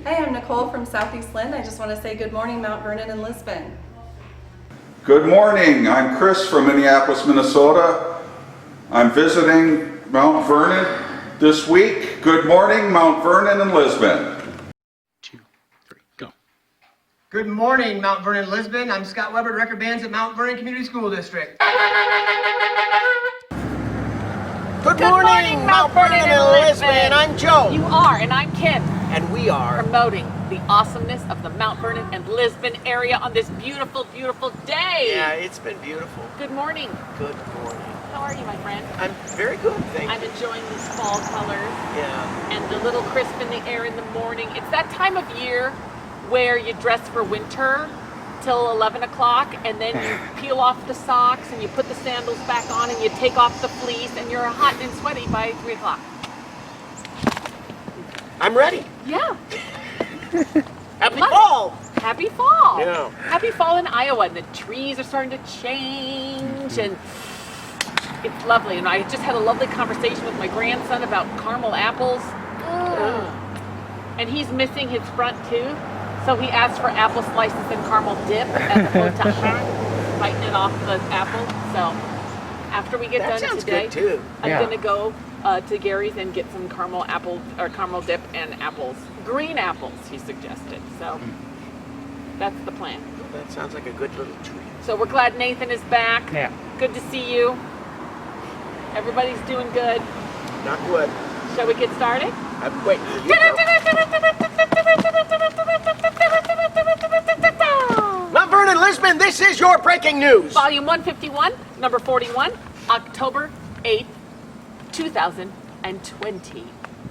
Hi, I'm Nicole from Southeast Lynn. I just want to say good morning, Mount Vernon and Lisbon. Good morning. I'm Chris from Minneapolis, Minnesota. I'm visiting Mount Vernon this week. Good morning, Mount Vernon and Lisbon. 2, 3, go. Good morning, Mount Vernon and Lisbon. I'm Scott Weber, Director of Bands at Mount Vernon Community School District. Good morning, Mount Vernon and Lisbon. I'm Joe. You are, and I'm Kim. And we are Promoting the awesomeness of the Mount Vernon and Lisbon area on this beautiful, beautiful day. Yeah, it's been beautiful. Good morning. Good morning. How are you, my friend? I'm very good, thank I'm you. enjoying these fall colors. Yeah. And the little crisp in the air in the morning. It's that time of year where you dress for winter till 11 o'clock and then you peel off the socks and you put the sandals back on and you take off the fleece and you're hot and sweaty by 3 o'clock. I'm ready. Yeah. Happy fall. Happy fall. Yeah. Happy fall in Iowa, and the trees are starting to change, and it's lovely. And I just had a lovely conversation with my grandson about caramel apples. And he's missing his front tooth, so he asked for apple slices and caramel dip as opposed to biting it off the apple. So after we get That done sounds today, good too. I'm gonna go to Gary's and get some caramel apple or caramel dip and apples, green apples, he suggested. So that's the plan. That sounds like a good little treat. So we're glad Nathan is back. Yeah. Good to see you. Everybody's doing good. Not good. Shall we get started? I'm waiting for you. Mount Vernon, Lisbon, this is your breaking news. Volume 151, number 41, October 8th, 2020.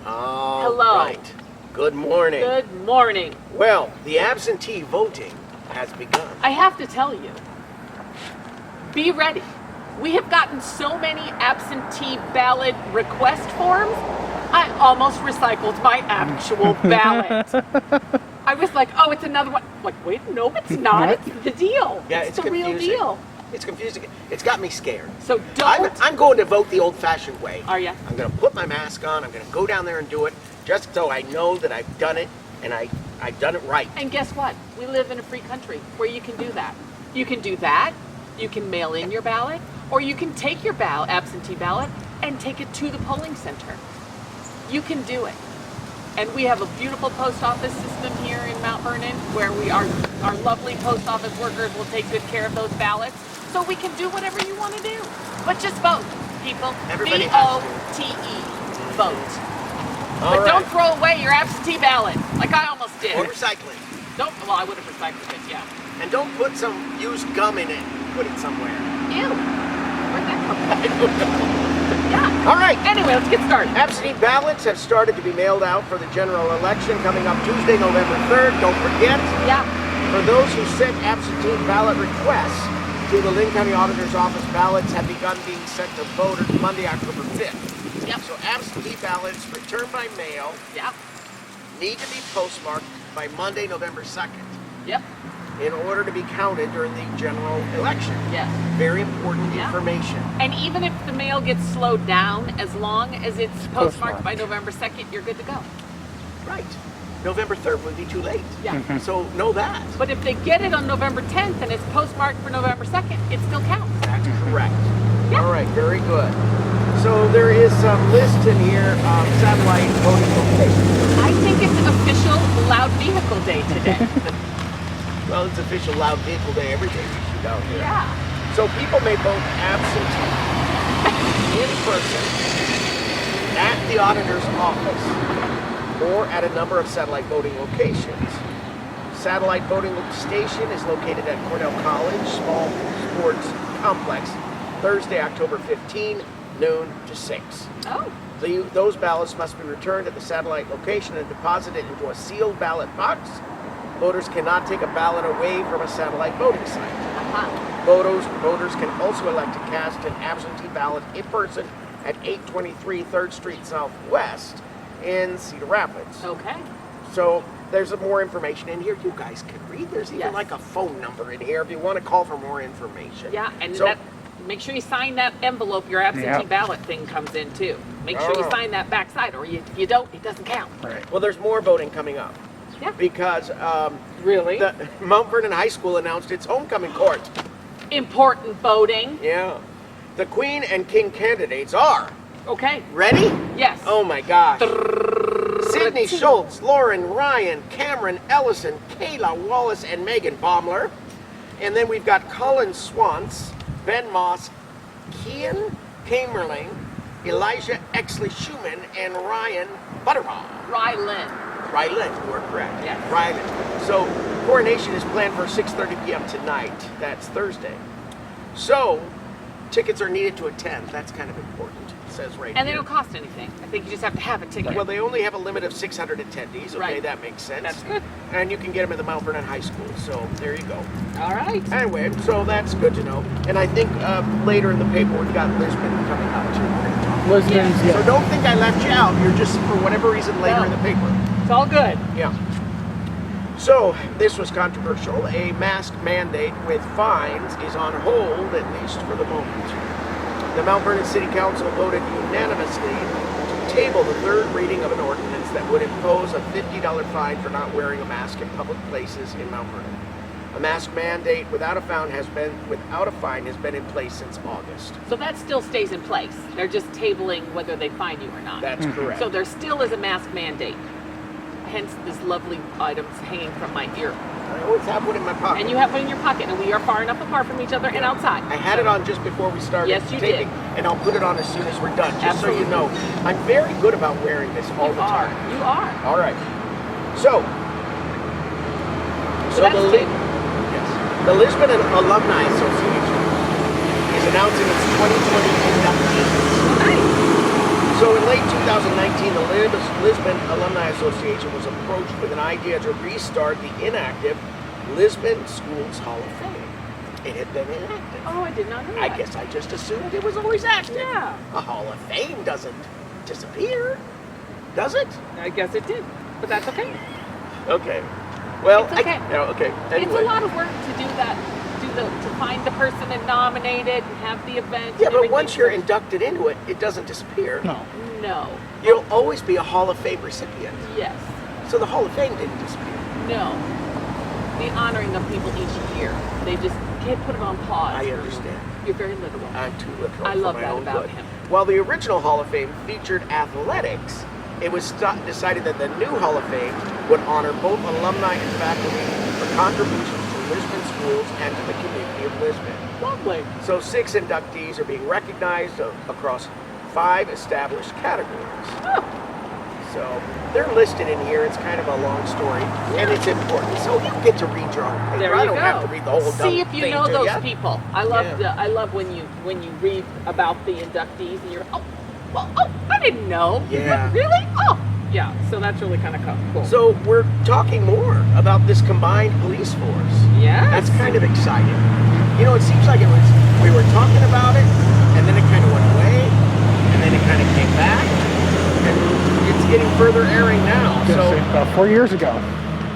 All Hello. right. Good morning. Good morning. Well, the absentee voting has begun. I have to tell you, be ready. We have gotten so many absentee ballot request forms, I almost recycled my actual ballot. I was like, oh, it's another one. Like, wait, no, it's not. It's the deal. Yeah, it's it's the real confusing. deal. It's confusing. It's got me scared. So don't. I'm going to vote the old-fashioned way. Are ya? I'm going to put my mask on. I'm going to go down there and do it, just so I know that I've done it and I've done it right. And guess what? We live in a free country where you can do that. You can do that. You can mail in your ballot, or you can take your absentee ballot and take it to the polling center. You can do it. And we have a beautiful post office system here in Mount Vernon where our lovely post office workers will take good care of those ballots. So we can do whatever you want to do. But just vote, people. Everybody has to. V-O-T-E. Vote. All But right. don't throw away your absentee ballot like I almost did. Or recycling. Don't. Well, I would have recycled it, yeah. And don't put some used gum in it. Put it somewhere. Ew. Where'd that come from? Yeah. All right. Anyway, let's get started. Absentee ballots have started to be mailed out for the general election coming up Tuesday, November 3rd. Don't forget, Yeah. for those who sent absentee ballot requests to the Lynn County Auditor's Office, ballots have begun being sent to voters Monday, October 5th. Yep. So absentee ballots returned by mail Yeah. need to be postmarked by Monday, November 2nd Yep. in order to be counted during the general election. Yes. Very important Yeah. information. And even if the mail gets slowed down, as long as it's postmarked by November 2nd, you're good to go. Right. November 3rd would be too late. Yeah. So know that. But if they get it on November 10th and it's postmarked for November 2nd, it still counts. That's correct. Yeah. All right, very good. So there is some list in here of satellite voting locations. I think it's official Loud Vehicle Day today. Well, it's official loud vehicle day every day we shoot out here. Yeah. So people may vote absentee in person at the auditor's office or at a number of satellite voting locations. Satellite voting station is located at Cornell College Small Sports Complex, Thursday, October 15, noon to 6. Oh. Those ballots must be returned at the satellite location and deposited into a sealed ballot box. Voters cannot take a ballot away from a satellite voting site. Uh-huh. Voters can also elect to cast an absentee ballot in person at 823 3rd Street Southwest in Cedar Rapids. Okay. So there's more information in here you guys can read. There's even Yes. like a phone number in here if you want to call for more information. Yeah, and So- make sure you sign that envelope your absentee ballot thing comes in too. Make sure you Oh. sign that backside, or if you don't, it doesn't count. Right. Well, there's more voting coming up. Yeah. Because Really? the Mount Vernon High School announced its homecoming court. Important voting. Yeah. The Queen and King candidates are Okay. ready? Yes. Oh my gosh. Sydney Schultz, Lauren Ryan, Cameron Ellison, Kayla Wallace, and Megan Baumler. And then we've got Colin Swans, Ben Moss, Kian Kamerling, Elijah Exley Schumann, and Ryan Butterbaugh. Ryland. Ryland, you are correct. Yes. Ryland. So coronation is planned for 6:30 p.m. tonight. That's Thursday. So tickets are needed to attend. That's kind of important. It says right And they here. don't cost anything. I think you just have to have a ticket. Well, they only have a limit of 600 attendees. Okay, Right. that makes sense. That's good. And you can get them at the Mount Vernon High School. So there you go. All right. Anyway, so that's good to know. And I think later in the paper we've got Lisbon coming up too. We're gonna talk. Lisbon's, So don't think I left you out. You're just for whatever reason later No. in the paper. It's all good. Yeah. So this was controversial. A mask mandate with fines is on hold, at least for the moment. The Mount Vernon City Council voted unanimously to table the third reading of an ordinance that would impose a $50 fine for not wearing a mask in public places in Mount Vernon. A mask mandate without a fine has been in place since August. So that still stays in place. They're just tabling whether they fine you or not. That's correct. So there still is a mask mandate. Hence this lovely items hanging from my ear. I always have one in my pocket. And you have one in your pocket, and we are far enough apart from each other and outside. I had it on just before we started Yes, you taping, did. and I'll put it on as soon as we're done, just so you Absolutely. know. I'm very good about wearing this all You the are. time. You are. All right. So that's the tabled. yes, the Lisbon Alumni Association is announcing its 2020 inductees. Nice. So in late 2019, the Lisbon Alumni Association was approached with an idea to restart the inactive Lisbon Schools Hall of Fame. It had been inactive. Oh, I did not know I that. guess I just assumed it was always active. Yeah. A Hall of Fame doesn't disappear, does it? I guess it did, but that's okay. Okay. Well, It's okay. Okay. Anyway. It's a lot of work to do that, to find the person and nominate it and have the event. Yeah, and but everything. once you're inducted into it, it doesn't disappear. No. No. You'll always be a Hall of Fame recipient. Yes. So the Hall of Fame didn't disappear. No. The honoring of people each year. They just can't put it on pause. I understand. You're very literal. I'm too literal I for love my that own about good. him. While the original Hall of Fame featured athletics, it was decided that the new Hall of Fame would honor both alumni and faculty for contributions to Lisbon schools and to the community of Lisbon. Lovely. So 6 inductees are being recognized across 5 established categories. Oh, So they're listed in here. It's kind of a long story, and it's important. So you get to read your own paper. there I you don't go. have to read the whole See if you thing know to those ya. people. I love Yeah. I love when you read about the inductees and you're I didn't know. Yeah. Really? Oh, yeah. So that's really kind of cool. So we're talking more about this combined police force. yes. That's kind of exciting. You know, it seems like we were talking about it, and then it kind of went away, and then it kind of came back, and it's getting further airing now. So About 4 years ago.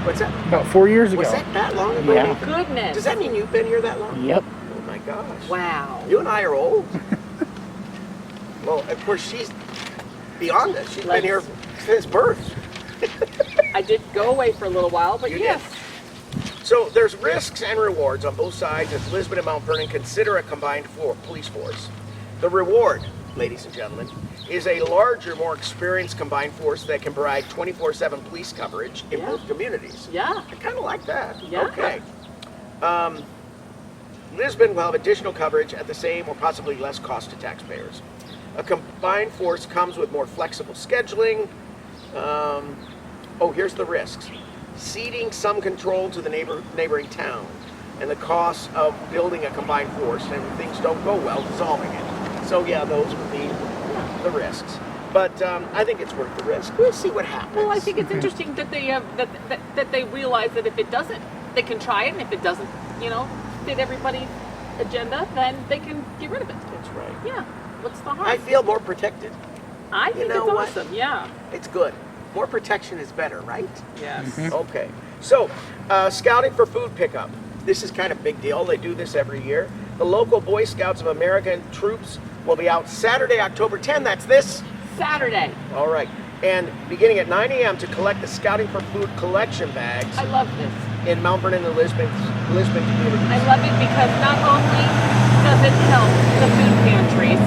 what's that? About 4 years ago. Was that long ago? Yeah. Goodness. Does that mean you've been here that long? Yep. Oh my gosh. Wow. You and I are old. Well, of course, she's beyond us. She's been here since birth. I did go away for a little while, but You yes. So there's risks and rewards on both sides as Lisbon and Mount Vernon consider a combined police force. The reward, ladies and gentlemen, is a larger, more experienced combined force that can provide 24/7 police coverage in Yeah. both communities. Yeah. I kind of like that. Yeah. Okay. Lisbon will have additional coverage at the same or possibly less cost to taxpayers. A combined force comes with more flexible scheduling. Here's the risks. Ceding some control to the neighboring town and the cost of building a combined force, and if things don't go well, dissolving it. So yeah, those would be the risks. But I think it's worth the risk. We'll see what happens. Well, I think it's interesting that they that they realize that if it doesn't, they can try it, and if it doesn't, fit everybody's agenda, then they can get rid of it. That's right. Yeah. What's the harm? I feel more protected. I think know it's what? awesome. Yeah. It's good. More protection is better, right? Yes. Okay. So, scouting for food pickup. This is kind of a big deal. They do this every year. The local Boy Scouts of America troops will be out Saturday, October 10. That's this. Saturday. All right. And beginning at 9 a.m. to collect the Scouting for Food collection bags I love this. in Mount Vernon and Lisbon communities. I love it because not only does it help the food pantries,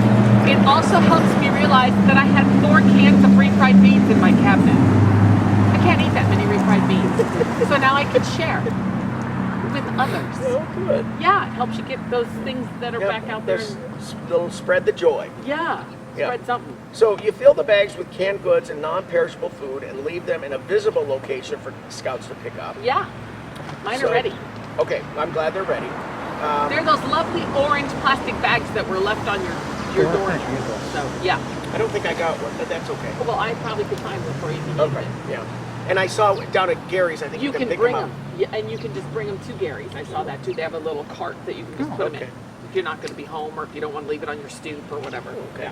it also helps me realize that I had 4 cans of refried beans in my cabinet. I can't eat that many refried beans. So now I can share with others. Oh, good. Yeah, it helps you get those things that are back out there. They'll spread the joy. Yeah, Yeah. spread something. So you fill the bags with canned goods and non-perishable food and leave them in a visible location for scouts to pick up. Yeah, mine So- are ready. Okay, I'm glad they're ready. They're those lovely orange plastic bags that were left on your door. So, yeah. I don't think I got one, but that's okay. Well, I probably could find one for you if you need Okay, it. yeah. And I saw down at Gary's, I think You can pick bring them up. them, yeah, and you can just bring them to Gary's. I saw that too. They have a little cart that you can just put them okay. in if you're not going to be home or if you don't want to leave it on your stoop or whatever. Okay.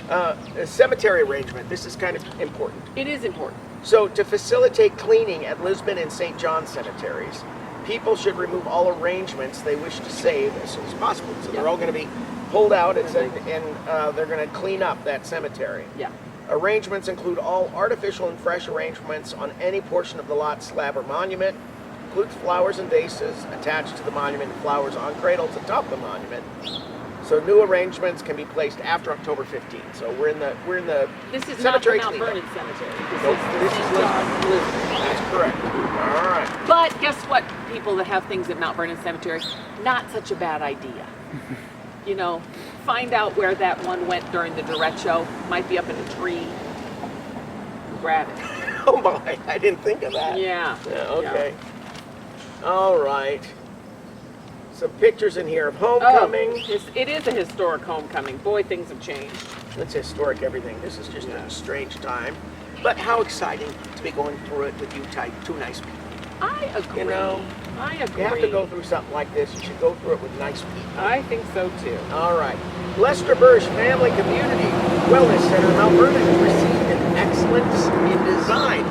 A cemetery arrangement. This is kind of important. It is important. So to facilitate cleaning at Lisbon and St. John cemeteries, people should remove all arrangements they wish to save as soon as possible. So they're all going to be pulled out and they're going to clean up that cemetery. Yeah. Arrangements include all artificial and fresh arrangements on any portion of the lot, slab, or monument. Includes flowers and vases attached to the monument and flowers on cradles atop the monument. So new arrangements can be placed after October 15th. So we're in the This is cemetery not the Mount cleanup. Vernon Cemetery. This Nope, is this the is St. John Lisbon. That's correct. All right. But guess what, people that have things at Mount Vernon Cemetery? Not such a bad idea. You know, find out where that one went during the derecho. Might be up in a tree. Grab it. Oh my, I didn't think of that. Yeah. Okay. All right. Some pictures in here of homecoming. It is a historic homecoming. Boy, things have changed. It's historic everything. This is just a strange time. But how exciting to be going through it with you two nice people. I agree. You know, I agree. you have to go through something like this. You should go through it with nice people. I think so too. All right. Lester Bursch Family Community Wellness Center in Mount Vernon has received an excellence in design.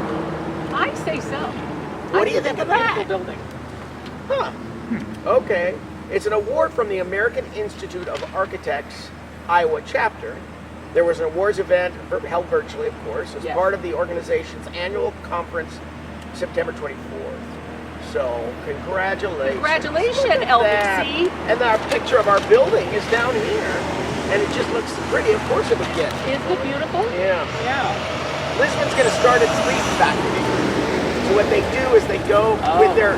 I say so. What do you think of that? Beautiful building. Huh. Okay. It's an award from the American Institute of Architects Iowa chapter. There was an awards event held virtually, of course, as part of the organization's annual conference, September 24th. So, congratulations. Congratulations, Look at that. LBC. And our picture of our building is down here. And it just looks pretty. Of course it would get. Isn't it beautiful? Yeah. Yeah. Lisbon's going to start its leaf factory. So what they do is they go with their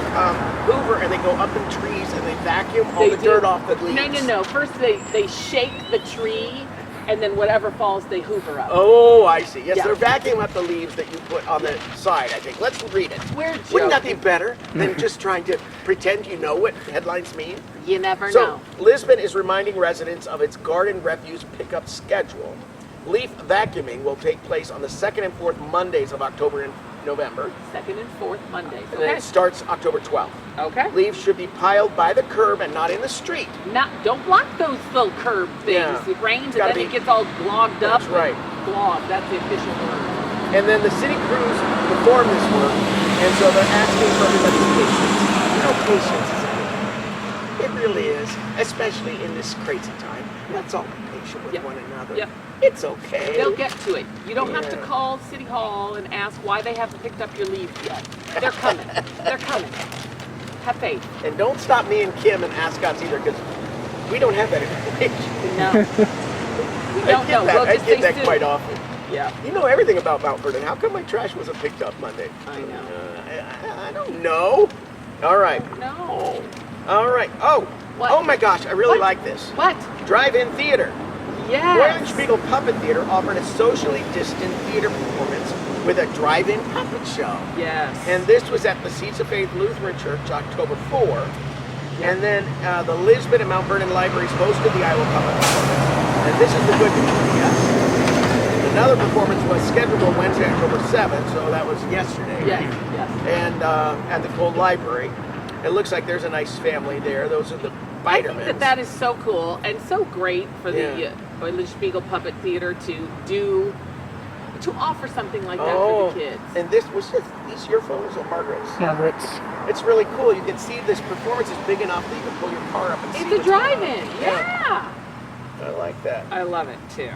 Hoover and they go up in trees and they vacuum all the dirt off the leaves. No. First they shake the tree and then whatever falls they hoover up. Oh, I see. Yes, Yeah. they're vacuuming up the leaves that you put on the side, I think. Let's read it. Wouldn't Wouldn't that be better than just trying to pretend you know what headlines mean? You never So, know. Lisbon is reminding residents of its garden refuse pickup schedule. Leaf vacuuming will take place on the 2nd and 4th Mondays of October and November. 2nd and 4th Mondays. And then it starts October 12th. Okay. Leaves should be piled by the curb and not in the street. Don't block those little curb things. Yeah. It rains and Gotta then be- it gets all clogged up. That's right. Clogged, that's the official word. And then the city crews perform this work, and so they're asking for everybody's patience. You know, patience is everything. It really is, especially in this crazy time. Let's all be patient with Yep. one another. Yep. It's okay. They'll get to it. You don't have to Yeah. call City Hall and ask why they haven't picked up your leaves yet. They're coming. They're coming. Have faith. And don't stop me and Kim and ask us either, because we don't have that information. No. We don't know. We'll I just get say that soon. quite often. Yeah. You know everything about Mount Vernon. How come my trash wasn't picked up Monday? I know. I don't know. All right. No. All right. Oh. What? Oh my gosh, I really What? like this. What? Drive-in theater. Yes. Spiegel Puppet Theater offered a socially distant theater performance with a drive-in puppet show. Yes. And this was at the Seeds of Faith Lutheran Church, October 4. And then the Lisbon and Mount Vernon Libraries hosted the Iowa Puppet performance. And this is the good news, I guess. Another performance was scheduled on Wednesday, October 7th, so that was yesterday. Yes. right? Yes. And at the Cold Library. It looks like there's a nice family there. Those are the I think Bidermans. that is so cool and so great for the Spiegel Puppet Theater to offer something like that for the kids. And this was these your photos or Margaret's? Margaret's. It's really cool. You can see this performance is big enough that you can pull your car up and see It's a what's going on. drive-in. Yeah. I like that. I love it too.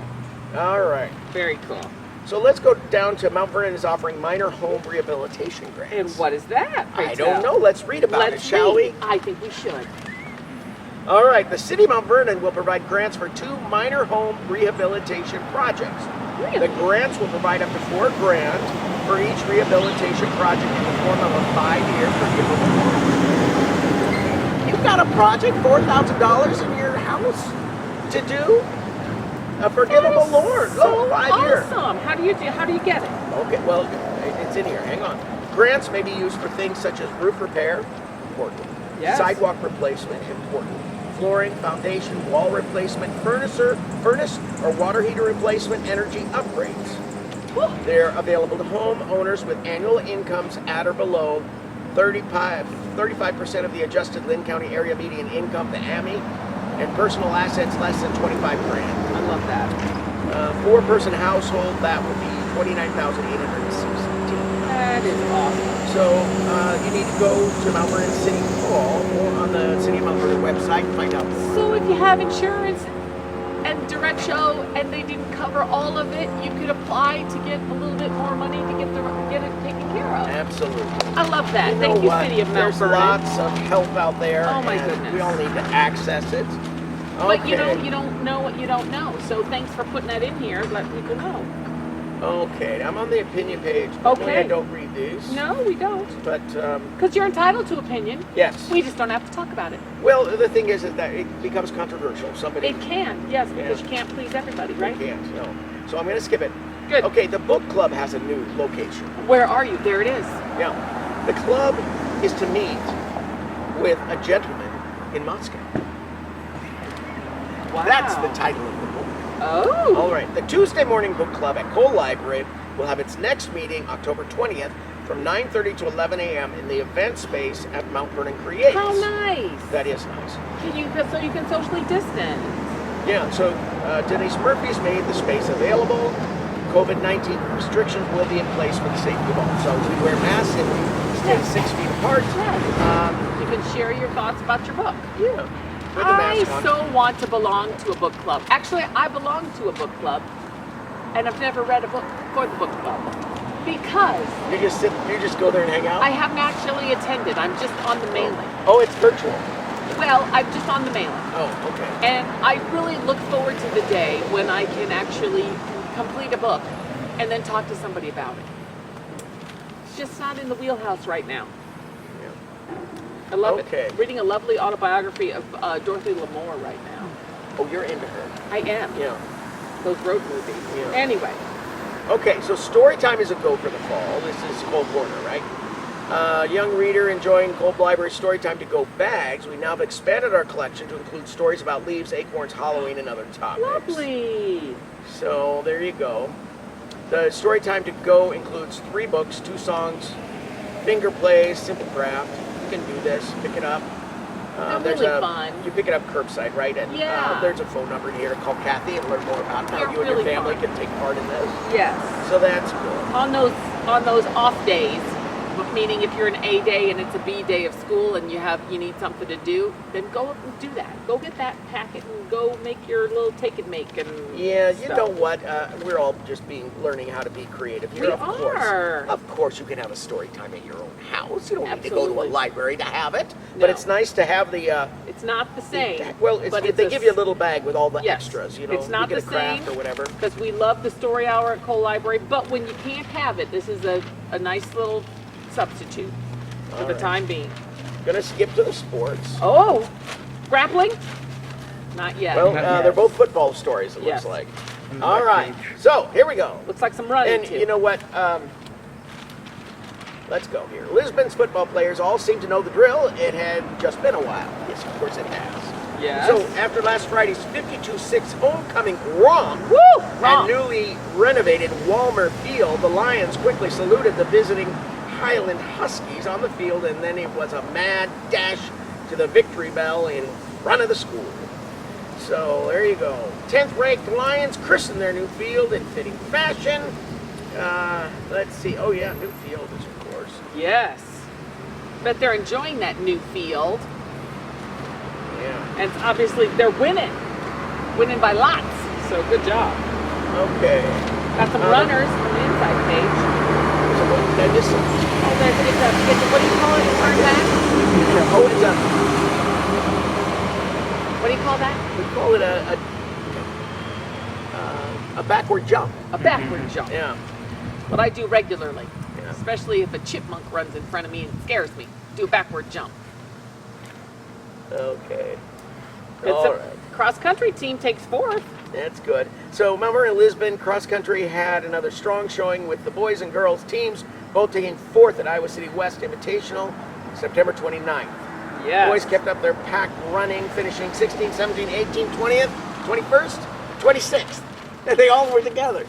All right. Very cool. So let's go down to Mount Vernon is offering minor home rehabilitation grants. And what is that? I don't know. Let's read about it, shall we? I think we should. All right, the City of Mount Vernon will provide grants for 2 minor home rehabilitation projects. Really? The grants will provide up to $4 grand for each rehabilitation project in the form of a 5-year forgivable loan. You've got a project, $4,000 in your house to do? A forgivable loan, So 5-year. awesome. How do you get it? Okay, well, it's in here. Hang on. Grants may be used for things such as roof repair, important. Yes. Sidewalk replacement, important. Flooring, foundation, wall replacement, furnace or water heater replacement, energy upgrades. They're available to homeowners with annual incomes at or below 35% of the adjusted Lynn County area median income, the AMI, and personal assets less than 25 grand. I love that. 4-person household, that would be 29,816. That is awesome. So you need to go to Mount Vernon City Hall or on the City of Mount Vernon website and find out more. So if you have insurance and direct show and they didn't cover all of it, you could apply to get a little bit more money to get it taken care of. Absolutely. I love that. You Thank know you, what? City of Mount There's Vernon. lots of help out there. Oh, my and goodness. We all need to access it. But Okay. you don't know what you don't know. So thanks for putting that in here. Let people know. Okay, I'm on the opinion page. Normally Okay. I don't read these. No, we don't. But Because you're entitled to opinion. yes. We just don't have to talk about it. Well, the thing is that it becomes controversial. Somebody It can, yes, because Yeah. you can't please everybody, right? can't. No. So I'm going to skip it. Good. Okay, the book club has a new location. Where are you? There it is. Yeah. The club is to meet with a gentleman in Moscow. Wow. That's the title of the book. Oh. All right. The Tuesday Morning Book Club at Cole Library will have its next meeting October 20th from 9:30 to 11 a.m. in the event space at Mount Vernon Creates. How nice. That is nice. So you can socially distance. Yeah, so Denise Murphy's made the space available. COVID-19 restrictions will be in place for the safety of all. So we wear masks and we stay Yes. 6 feet apart. You can share your thoughts about your book. Yeah. With the I mask on. so want to belong to a book club. Actually, I belong to a book club, and I've never read a book for the book club because You just go there and hang out? I haven't actually attended. I'm just on the mailing. Oh, it's virtual. Well, I'm just on the mailing. Oh, okay. And I really look forward to the day when I can actually complete a book and then talk to somebody about it. It's just not in the wheelhouse right now. Yeah. I love Okay. it. Reading a lovely autobiography of Dorothy L'Amour right now. Oh, you're into her. I am. Yeah. Those road movies. Yeah. Anyway. Okay, so story time is a go for the fall. This is Cole Corner, right? Young reader enjoying Cole Library Storytime to Go bags. We now have expanded our collection to include stories about leaves, acorns, Halloween, and other topics. Lovely. So there you go. The Storytime to Go includes 3 books, 2 songs, finger plays, simple craft. You can do this, pick it up. They're really fun. You pick it up curbside, right? And Yeah. there's a phone number here. Call Kathy and learn more about how They're you and your really family fun. can take part in this. Yes. So that's good. On those off days, meaning if you're an A day and it's a B day of school and you need something to do, then go and do that. Go get that packet and go make your little take and make and Yeah, you stuff. know what? We're all just learning how to be creative here. We of are. course. Of course, you can have a story time at your own house. You don't need to go to a Absolutely. library to have it. No. But it's nice to have the. It's not the same. Well, but they give you a little bag with all the Yes. extras. You know, It's not you get the a craft same. or whatever. Because we love the story hour at Cole Library, but when you can't have it, this is a nice little substitute for the right. time being. Gonna skip to the sports. Oh, grappling? Not yet. Well, they're both football stories. It Yes. looks like. All right. So here we go. Looks like some running And too. you know what? Let's go here. Lisbon's football players all seem to know the drill. It had just been a while. Yes, of course it has. Yes. So after last Friday's 52-6 homecoming romp Woo! at Romp. newly renovated Walmer Field, the Lions quickly saluted the visiting Highland Huskies on the field, and then it was a mad dash to the victory bell in front of the school. So there you go. 10th ranked Lions christened their new field in fitting fashion. Let's see. Oh yeah, new field is of course. Yes. Bet they're enjoying that new field. Yeah. And obviously they're winning. Winning by lots. So good job. Okay. Got some runners. inside page. So what did I miss? Oh, it's a what do you call it? Turn back? Oh, it's What do you call that? we call it a backward jump. A backward jump. Yeah. What I do regularly. Yeah. Especially if a chipmunk runs in front of me and scares me. Do a backward jump. Okay. It's All a right. cross-country team takes fourth. That's good. So Mount Vernon and Lisbon cross country had another strong showing with the boys and girls teams both taking fourth at Iowa City West Invitational, September 29th. Yeah. Boys kept up their pack running, finishing 16th, 17th, 18th, 20th, 21st, 26th. They all were together.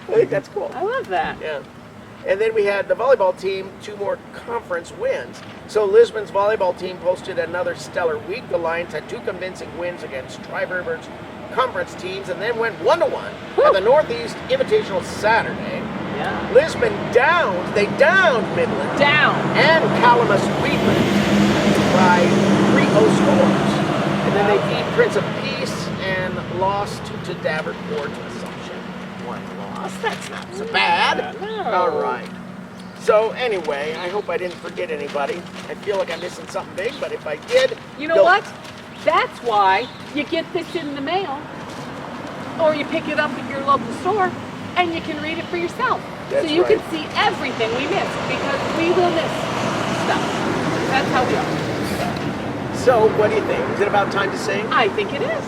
I think that's cool. I love that. Yeah. And then we had the volleyball team, 2 more conference wins. So Lisbon's volleyball team posted another stellar week. The Lions had 2 convincing wins against Tri-River's conference teams and then went 1-1 at the Northeast Invitational Saturday. Yeah. Lisbon they downed Midland Down. and Calamus Wheatland by 3-0 scores. And then they beat Prince of Peace and lost to Davenport Assumption. 1 loss. That's not so bad. No. All right. So anyway, I hope I didn't forget anybody. I feel like I'm missing something big, but if I did, You know what? That's why you get this in the mail, or you pick it up at your local store, and you can read it for yourself. That's so you right. can see everything we miss, because we will miss stuff. That's how we are. So what do you think? Is it about time to sing? I think it is.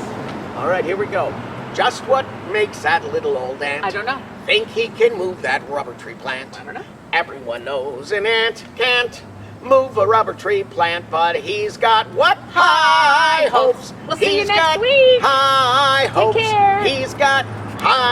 All right, here we go. Just what makes that little old ant I don't know. think he can move that rubber tree plant? I don't know. Everyone knows an ant can't move a rubber tree plant, but he's got what? High hopes. We'll see you He's next got week. High hopes. care. He's got high